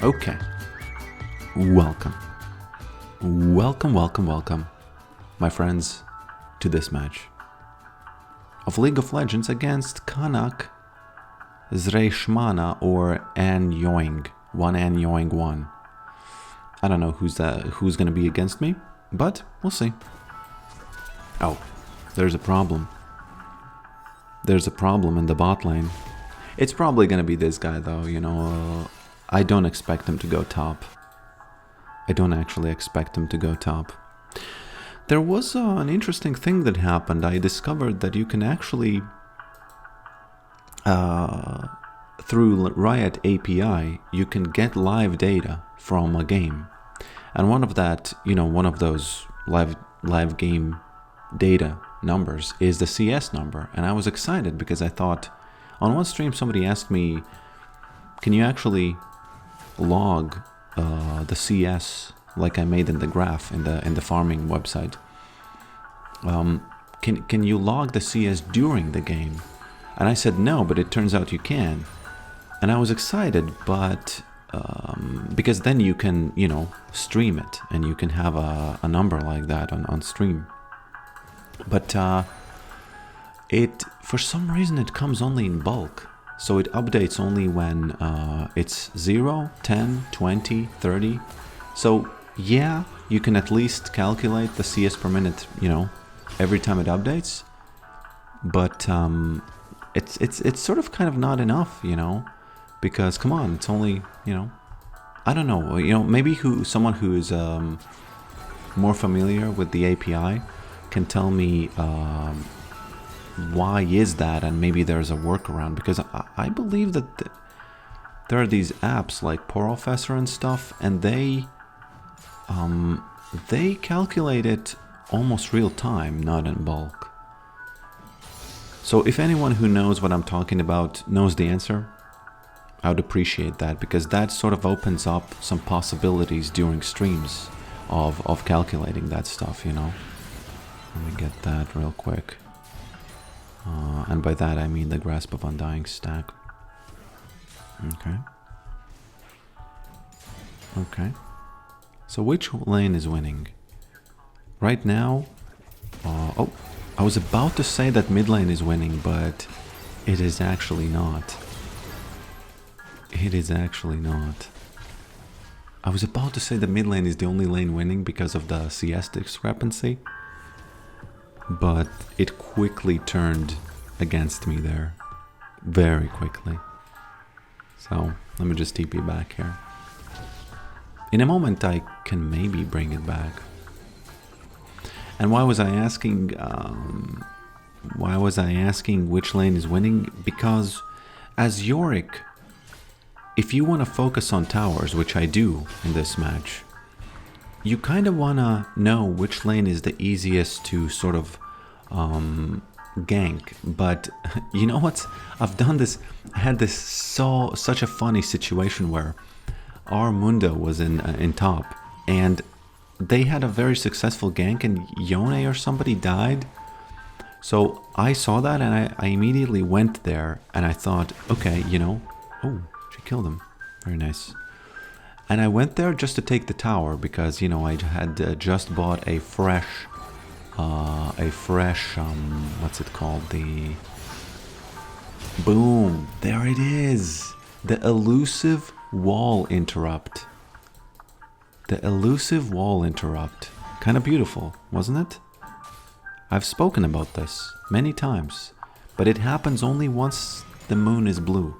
Okay. Welcome. Welcome, my friends, to this match of League of Legends against Kanak Zreishmana or An Yoing. One An Yoing 1. I don't know who's gonna be against me, but we'll see. Oh, there's a problem. There's a problem in the bot lane. It's probably gonna be this guy though, you know. I don't expect him to go top. I don't actually expect him to go top. There was an interesting thing that happened. I discovered that you can actually, through Riot API, you can get live data from a game. And one of that, you know, one of those live game data numbers is the CS number. And I was excited because I thought, on one stream somebody asked me, can you actually log the CS like I made in the graph in the farming website? Can you log the CS during the game? And I said no, but it turns out you can. And I was excited, but because then you can, you know, stream it and you can have a number like that on stream. But it, for some reason, it comes only in bulk. So it updates only when it's 0, 10, 20, 30. So yeah, you can at least calculate the CS per minute, you know, every time it updates. But it's sort of kind of not enough, you know, because come on, it's only, you know, I don't know, you know, maybe someone who is more familiar with the API can tell me why is that, and maybe there's a workaround, because I believe that there are these apps like Porofessor and stuff, and they calculate it almost real time, not in bulk. So if anyone who knows what I'm talking about knows the answer, I would appreciate that, because that sort of opens up some possibilities during streams of calculating that stuff, you know. Let me get that real quick. And by that I mean the Grasp of Undying stack. Okay. Okay. So which lane is winning? Right now... oh, I was about to say that mid lane is winning, but it is actually not. It is actually not. I was about to say the mid lane is the only lane winning because of the CS discrepancy. But it quickly turned against me there. Very quickly. So, let me just TP back here. In a moment I can maybe bring it back. And why was I asking which lane is winning? Because as Yorick, if you want to focus on towers, which I do in this match, you kind of want to know which lane is the easiest to sort of gank. But you know what? I've done this. I had this such a funny situation where our Mundo was in top, and they had a very successful gank, and Yone or somebody died. So I saw that, and I immediately went there, and I thought, okay, you know, oh, she killed him. Very nice. And I went there just to take the tower because, you know, I had just bought a fresh, what's it called? The... Boom! There it is! The elusive wall interrupt. The elusive wall interrupt. Kind of beautiful, wasn't it? I've spoken about this many times, but it happens only once the moon is blue,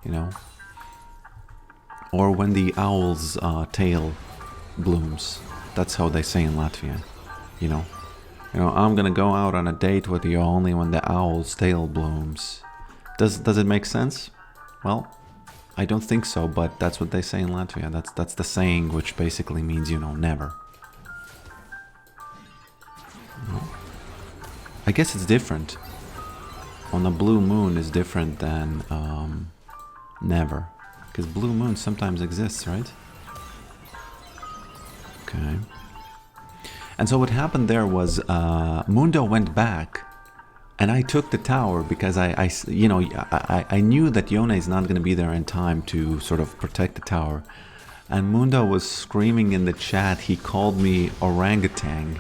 you know? Or when the owl's tail blooms. That's how they say in Latvia, you know? You know, I'm gonna go out on a date with you only when the owl's tail blooms. Does it make sense? Well, I don't think so, but that's what they say in Latvia. That's the saying, which basically means, you know, never. Well, I guess it's different. On a blue moon is different than never. Because blue moon sometimes exists, right? Okay. And so what happened there was Mundo went back And I took the tower because you know, I knew that Yone is not going to be there in time to sort of protect the tower. And Mundo was screaming in the chat. He called me orangutan.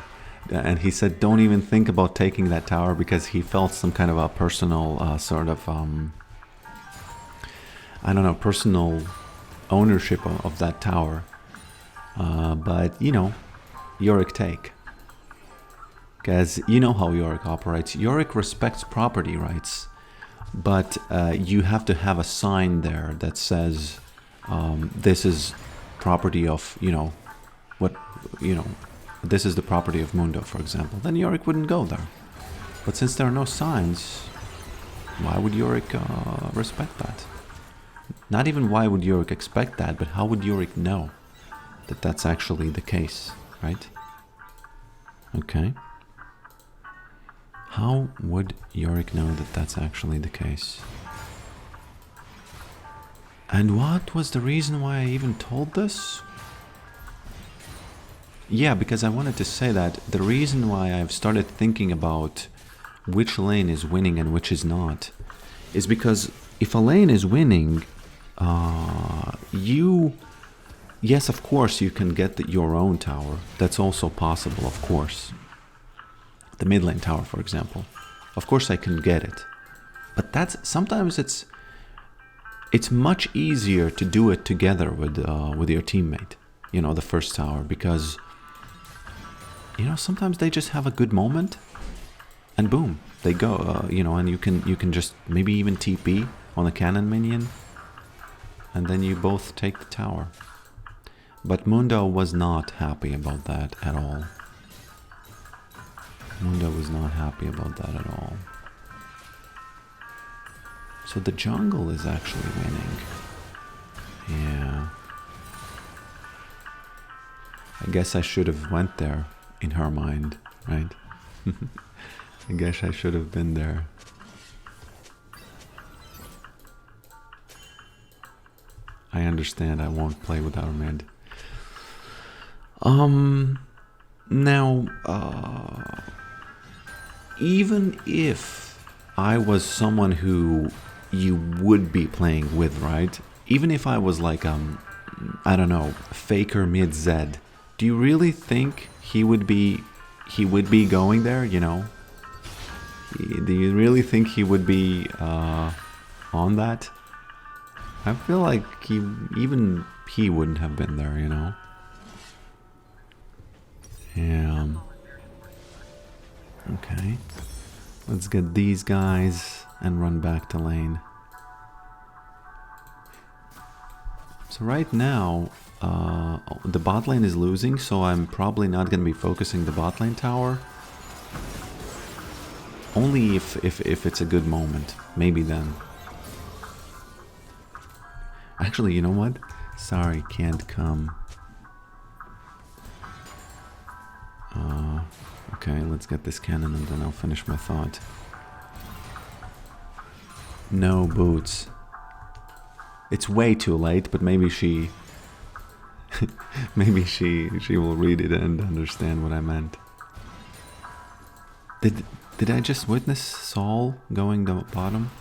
And he said, don't even think about taking that tower, because he felt some kind of a personal sort of, I don't know, personal ownership of that tower. But, you know, Yorick take. Because you know how Yorick operates. Yorick respects property rights, but you have to have a sign there that says this is property of, you know, what, you know, this is the property of Mundo, for example. Then Yorick wouldn't go there. But since there are no signs, why would Yorick respect that? Not even why would Yorick expect that, but how would Yorick know that that's actually the case, right? Okay. How would Yorick know that that's actually the case? And what was the reason why I even told this? Yeah, because I wanted to say that the reason why I've started thinking about which lane is winning and which is not is because if a lane is winning, yes, of course, you can get your own tower. That's also possible, of course. The mid lane tower, for example. Of course I can get it. But that's sometimes it's much easier to do it together with your teammate. You know, the first tower, because you know, sometimes they just have a good moment and boom, they go, you know, and you can just maybe even TP on a cannon minion and then you both take the tower. But Mundo was not happy about that at all. Mundo was not happy about that at all. So the jungle is actually winning. Yeah. I guess I should have went there in her mind, right? I guess I should have been there. I understand I won't play without mid. Now, even if I was someone who you would be playing with, right? Even if I was like, I don't know, Faker mid Zed, do you really think he would be going there, you know? Do you really think he would be on that? I feel like even he wouldn't have been there, you know? Yeah. Okay. Let's get these guys and run back to lane. So right now, the bot lane is losing, so I'm probably not going to be focusing the bot lane tower. Only if it's a good moment. Maybe then. Actually, you know what? Sorry, can't come. Okay, let's get this cannon and then I'll finish my thought. No boots. It's way too late, but maybe she maybe she will read it and understand what I meant. Did I just witness Sol going to bottom?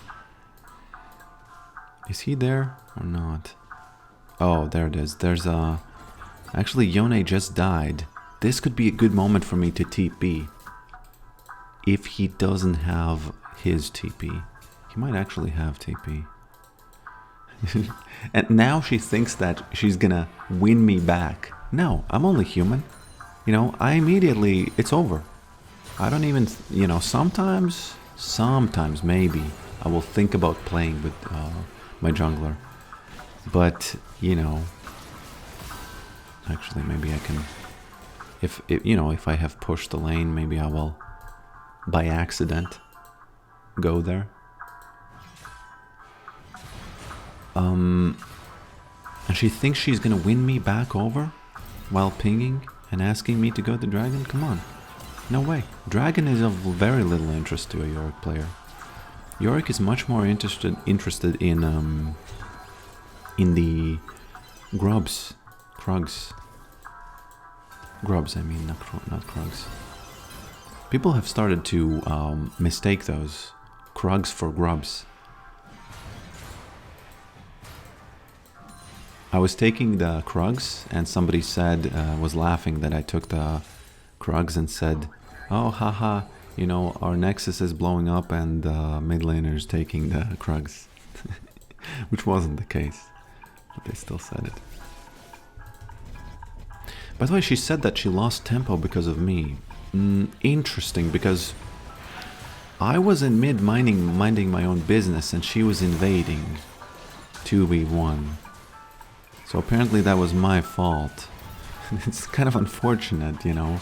Is he there or not? Oh, there it is. There's a... Actually, Yone just died. This could be a good moment for me to TP. If he doesn't have his TP. He might actually have TP. And now she thinks that she's gonna win me back. No, I'm only human. You know, I immediately... It's over. I don't even... You know, sometimes maybe I will think about playing with my jungler. But, you know... Actually, maybe I can... If you know, if I have pushed the lane, maybe I will, by accident, go there. And she thinks she's gonna win me back over while pinging and asking me to go to dragon? Come on. No way. Dragon is of very little interest to a Yorick player. Yorick is much more interested in the grubs. Krugs. Grubs, I mean, not Krugs. People have started to mistake those Krugs for grubs. I was taking the Krugs and somebody said, was laughing that I took the Krugs and said, oh, haha, you know, our Nexus is blowing up and mid laner's taking the Krugs. Which wasn't the case, but they still said it. By the way, she said that she lost tempo because of me. Interesting, because I was in mid minding my own business and she was invading 2v1. So apparently that was my fault. It's kind of unfortunate, you know.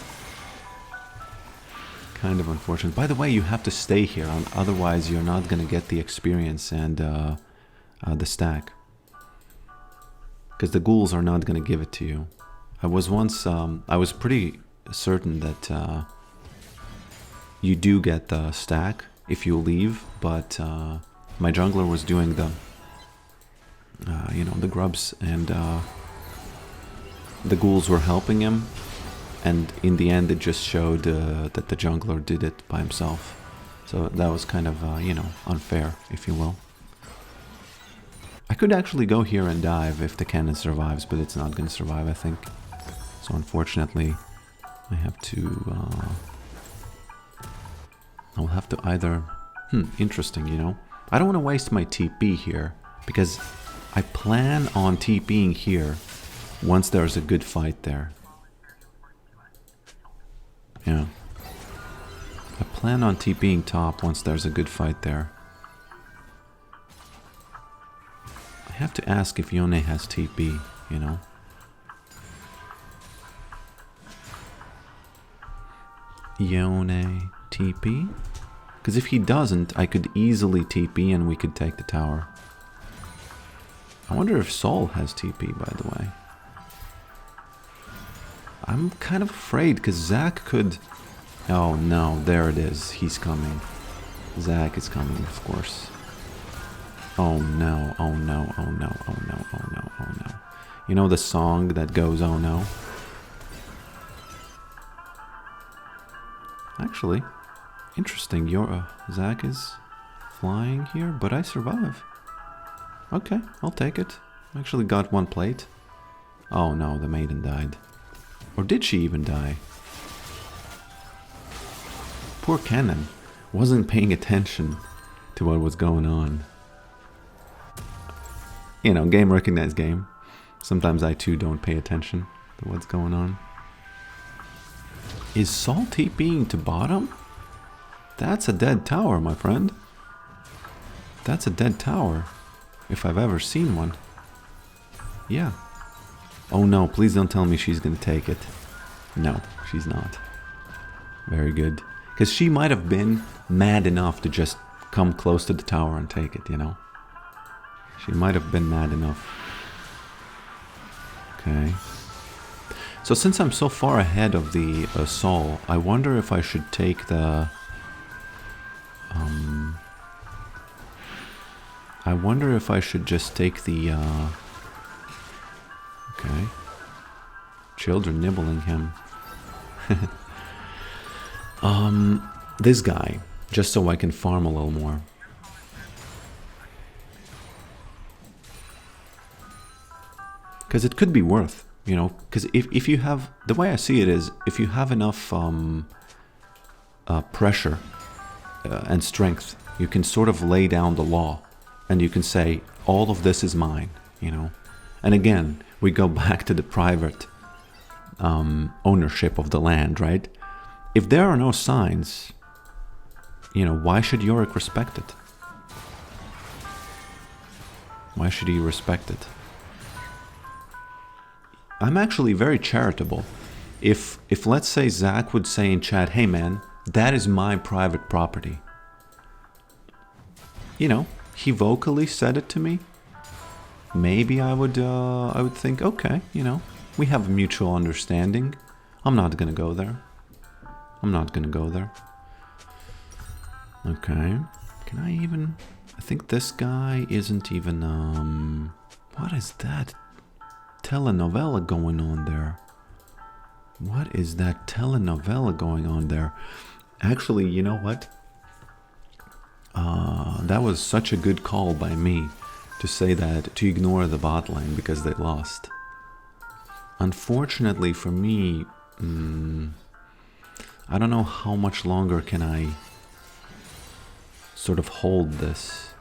Kind of unfortunate. By the way, you have to stay here, otherwise you're not gonna get the experience and the stack. Because the ghouls are not gonna give it to you. I was pretty certain that you do get the stack if you leave, but my jungler was doing the you know, the grubs, and the ghouls were helping him, and in the end it just showed that the jungler did it by himself. So that was kind of you know, unfair, if you will. I could actually go here and dive if the cannon survives, but it's not going to survive, I think. So unfortunately I have to I'll have to either interesting, you know. I don't want to waste my TP here, because I plan on TPing here once there's a good fight there. Yeah. I plan on TPing top once there's a good fight there. I have to ask if Yone has TP, you know. Yone TP? Because if he doesn't, I could easily TP and we could take the tower. I wonder if Sol has TP, by the way. I'm kind of afraid, because Zac could... Oh no, there it is. He's coming. Zac is coming, of course. Oh no, oh no, oh no, oh no, oh no, oh no. You know the song that goes, oh no? Actually, interesting. Your Zac is flying here, but I survive. Okay, I'll take it. I actually got one plate. Oh no, the maiden died. Or did she even die? Poor Cannon wasn't paying attention to what was going on. You know, game recognized game. Sometimes I too don't pay attention to what's going on. Is Sol TPing to bottom? That's a dead tower, my friend. That's a dead tower. If I've ever seen one. Yeah. Oh no, please don't tell me she's gonna take it. No, she's not. Very good. Because she might have been mad enough to just come close to the tower and take it, you know. She might have been mad enough. Okay. So since I'm so far ahead of the Sol, I wonder if I should take the... I wonder if I should just take the... Okay. Children nibbling him. This guy, just so I can farm a little more. Because it could be worth, you know, because if you have, the way I see it is, if you have enough pressure and strength, you can sort of lay down the law, and you can say, all of this is mine, you know. And again, we go back to the private ownership of the land, right? If there are no signs, you know, why should Yorick respect it? Why should he respect it? I'm actually very charitable. If let's say Zac would say in chat, hey man, that is my private property. You know, he vocally said it to me. Maybe I would think, okay, you know, we have a mutual understanding. I'm not gonna go there. I'm not gonna go there. Okay. Can I even... I think this guy isn't even, what is that telenovela going on there? What is that telenovela going on there? Actually, you know what? That was such a good call by me to say that, to ignore the bot lane because they lost. Unfortunately for me, I don't know how much longer can I sort of hold this.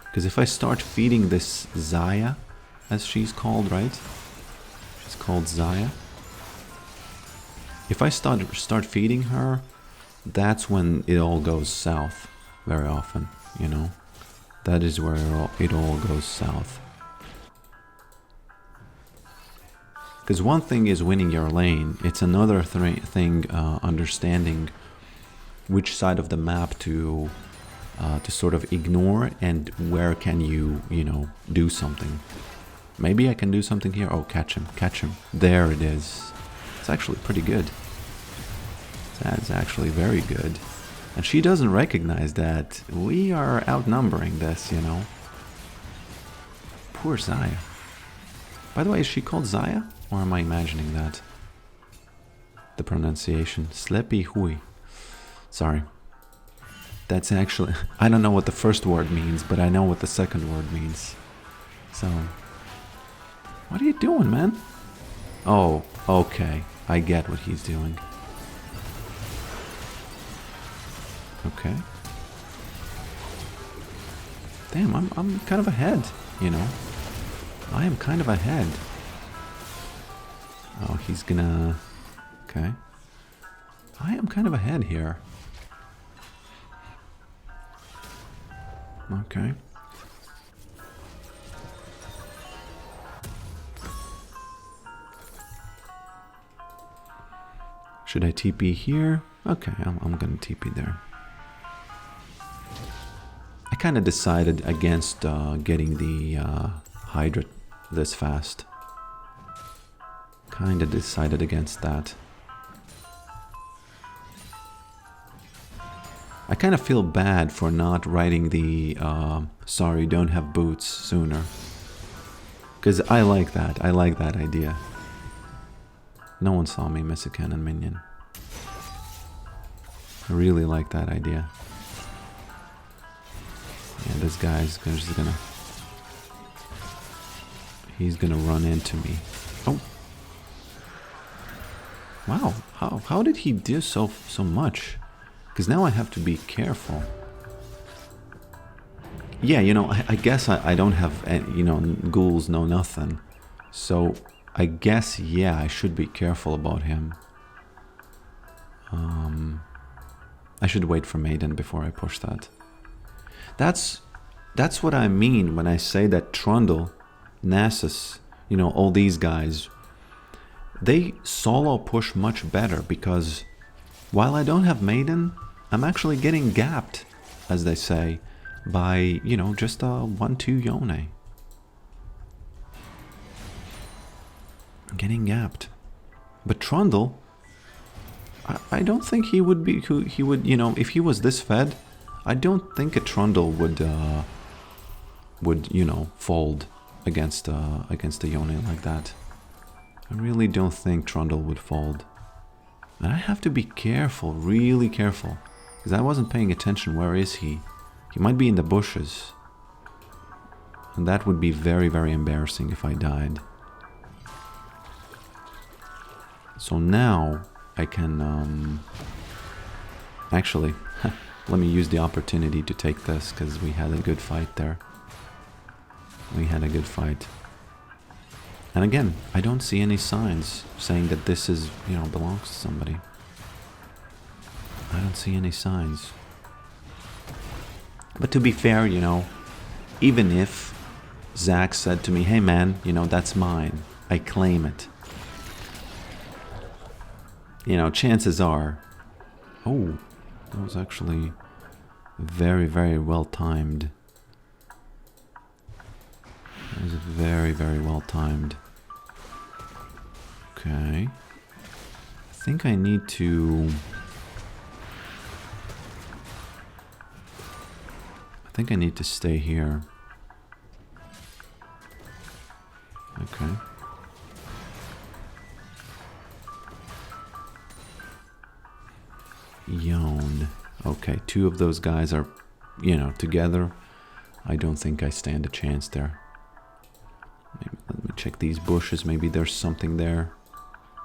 Because if I start feeding this Zaya, as she's called, right? She's called Zaya. If I start feeding her, that's when it all goes south very often, you know? That is where it all goes south. Because one thing is winning your lane, it's another thing understanding which side of the map to sort of ignore and where can you, you know, do something. Maybe I can do something here. Oh, catch him, catch him. There it is. It's actually pretty good. That's actually very good. And she doesn't recognize that we are outnumbering this, you know. Poor Zaya. By the way, is she called Zaya? Or am I imagining that? The pronunciation. Sleepy hui. Sorry. That's actually... I don't know what the first word means, but I know what the second word means. So... What are you doing, man? Oh, okay. I get what he's doing. Okay. Damn, I'm kind of ahead, you know. I am kind of ahead. Oh, he's gonna... Okay. I am kind of ahead here. Okay. Should I TP here? Okay, I'm gonna TP there. I kind of decided against getting the Hydra this fast. Kind of decided against that. I kind of feel bad for not writing the sorry, don't have boots sooner. Because I like that. I like that idea. No one saw me miss a cannon minion. I really like that idea. Yeah, this guy's just gonna... He's gonna run into me. Oh! Wow, how did he do so much? Because now I have to be careful. Yeah, you know, I guess I don't have, any, you know, ghouls know nothing. So, I guess, yeah, I should be careful about him. I should wait for Maiden before I push that. That's what I mean when I say that Trundle, Nasus, you know, all these guys, they solo push much better because while I don't have Maiden, I'm actually getting gapped, as they say, by, you know, just a 1-2 Yone. I'm getting gapped. But Trundle, I don't think he would be, he would, you know, if he was this fed, I don't think a Trundle would, you know, fold against a Yone like that. I really don't think Trundle would fold. And I have to be careful, really careful. Because I wasn't paying attention. Where is he? He might be in the bushes. And that would be very, very embarrassing if I died. So now I can... Actually, let me use the opportunity to take this because we had a good fight there. We had a good fight. And again, I don't see any signs saying that this is, you know, belongs to somebody. I don't see any signs. But to be fair, you know, even if Zach said to me, hey man, you know, that's mine, I claim it. You know, chances are... Oh, that was actually very, very well timed. That was very, very well timed. Okay. I think I need to... I think I need to stay here. Okay. Yon. Okay, two of those guys are, you know, together. I don't think I stand a chance there. Maybe, let me check these bushes. Maybe there's something there.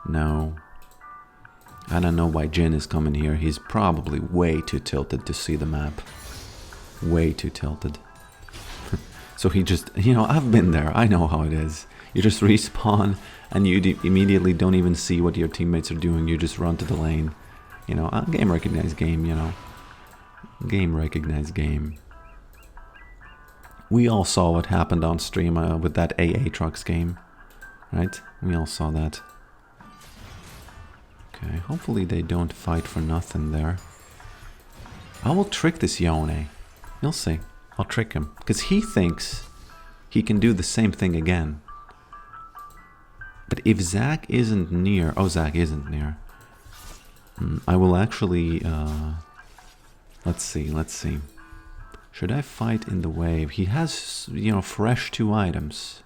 No. I don't know why Jin is coming here. He's probably way too tilted to see the map. Way too tilted. So he just, you know, I've been there. I know how it is. You just respawn and you immediately don't even see what your teammates are doing. You just run to the lane. You know, game recognized game, you know. Game recognized game. We all saw what happened on stream with that AA Trucks game. Right? We all saw that. Okay, hopefully they don't fight for nothing there. I will trick this Yone. You'll see. I'll trick him. Because he thinks he can do the same thing again. But if Zach isn't near... Oh, Zach isn't near. I will actually... let's see. Should I fight in the wave? He has, you know, fresh 2 items.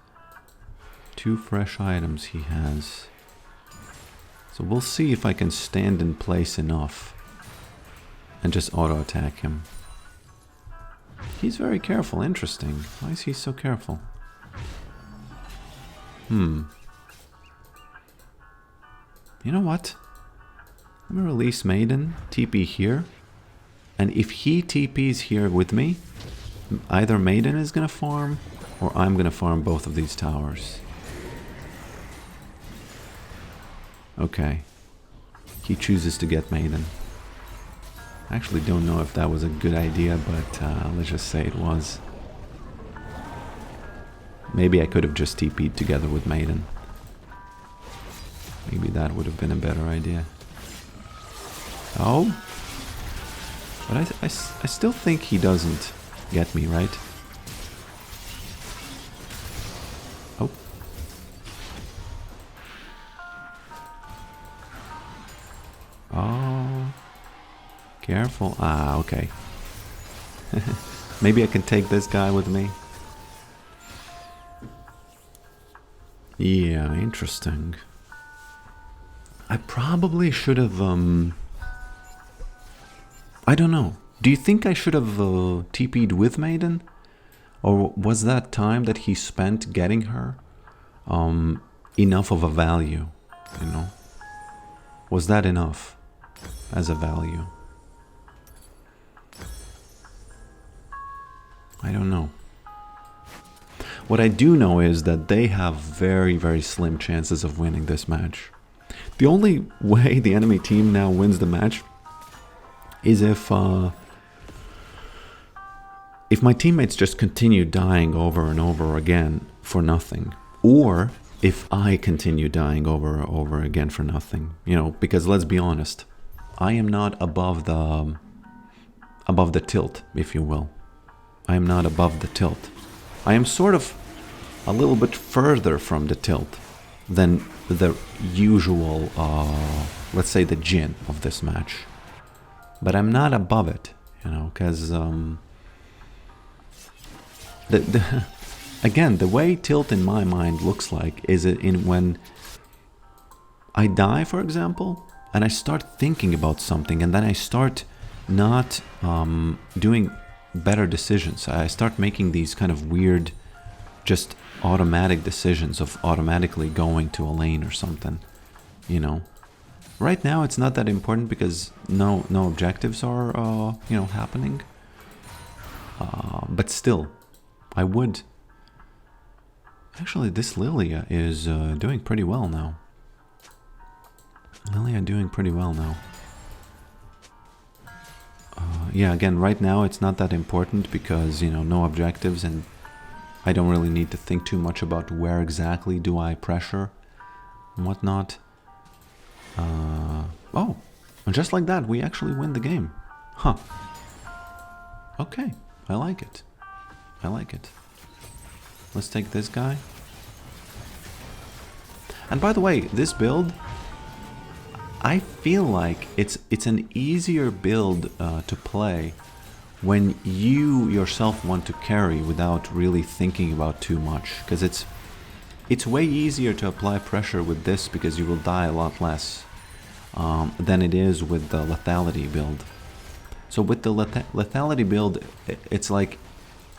2 fresh items he has. So we'll see if I can stand in place enough. And just auto-attack him. He's very careful. Interesting. Why is he so careful? You know what? Let me release Maiden. TP here. And if he TPs here with me, either Maiden is gonna farm, or I'm gonna farm both of these towers. Okay. He chooses to get Maiden. I actually don't know if that was a good idea, but let's just say it was. Maybe I could have just TP'd together with Maiden. Maybe that would have been a better idea. Oh? But I still think he doesn't get me, right? Oh. Oh. Careful. Ah, okay. Maybe I can take this guy with me. Yeah, interesting. I probably should have, I don't know. Do you think I should have TP'd with Maiden? Or was that time that he spent getting her enough of a value, you know? Was that enough as a value? I don't know. What I do know is that they have very, very slim chances of winning this match. The only way the enemy team now wins the match is if my teammates just continue dying over and over again for nothing, or if I continue dying over and over again for nothing. You know, because let's be honest, I am not above the tilt, if you will. I am not above the tilt. I am sort of a little bit further from the tilt than the usual, let's say, the Jin of this match. But I'm not above it, you know, because again, the way tilt in my mind looks like is when I die, for example, and I start thinking about something, and then I start not doing better decisions. I start making these kind of weird, just automatic decisions of automatically going to a lane or something, you know. Right now it's not that important because no objectives are you know, happening, but still I would actually. This Lilia is doing pretty well now. Lilia doing pretty well now. Yeah, again, right now it's not that important because, you know, no objectives, and I don't really need to think too much about where exactly do I pressure and whatnot. Oh, and just like that, we actually win the game. Huh. Okay, I like it. I like it. Let's take this guy. And by the way, this build, I feel like it's an easier build to play when you yourself want to carry without really thinking about too much, because it's way easier to apply pressure with this because you will die a lot less. than it is with the lethality build. So with the lethality build, it's like,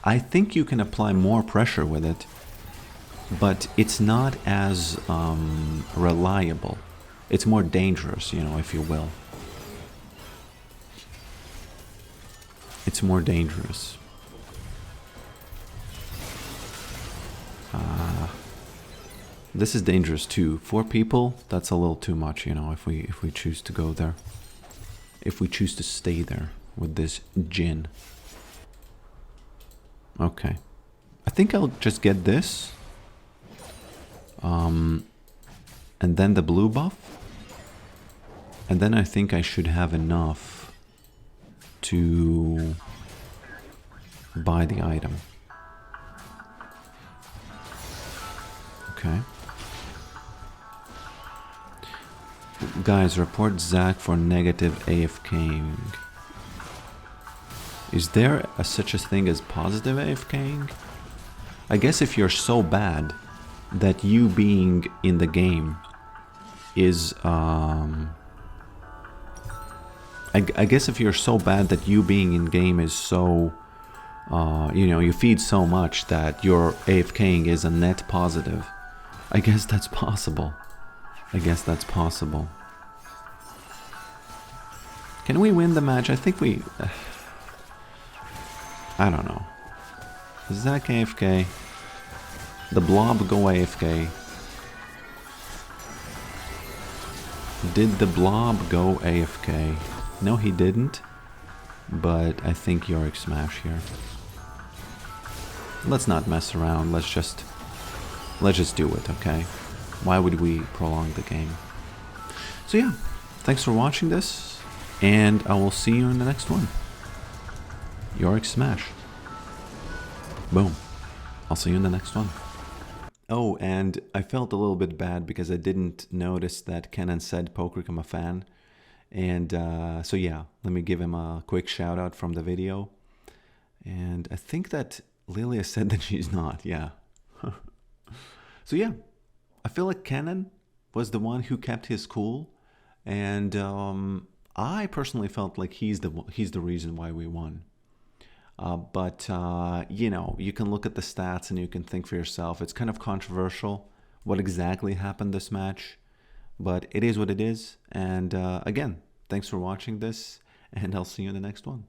I think you can apply more pressure with it, but it's not as reliable. It's more dangerous, you know, if you will. It's more dangerous. This is dangerous too. 4 people, that's a little too much, you know, if we choose to go there. If we choose to stay there with this Jin. Okay. I think I'll just get this. And then the blue buff. And then I think I should have enough to buy the item. Okay. Guys, report Zach for negative AFKing. Is there such a thing as positive AFKing? I guess if you're so bad that you being in the game is... I guess if you're so bad that you being in game is so... you know, you feed so much that your AFKing is a net positive. I guess that's possible. I guess that's possible. Can we win the match? I think we... I don't know. Zach AFK. The blob go AFK. Did the blob go AFK? No, he didn't. But I think Yorick smash here. Let's not mess around. Let's just do it, okay? Why would we prolong the game? So yeah, thanks for watching this, and I will see you in the next one. Yorick smash. Boom. I'll see you in the next one. Oh, and I felt a little bit bad because I didn't notice that Kenan said Pokerick, I'm a fan. And so yeah, let me give him a quick shout out from the video. And I think that Lilia said that she's not, yeah. So yeah, I feel like Kenan was the one who kept his cool. And I personally felt like he's the reason why we won. But you know, you can look at the stats and you can think for yourself. It's kind of controversial what exactly happened this match, but it is what it is. And again, thanks for watching this, and I'll see you in the next one.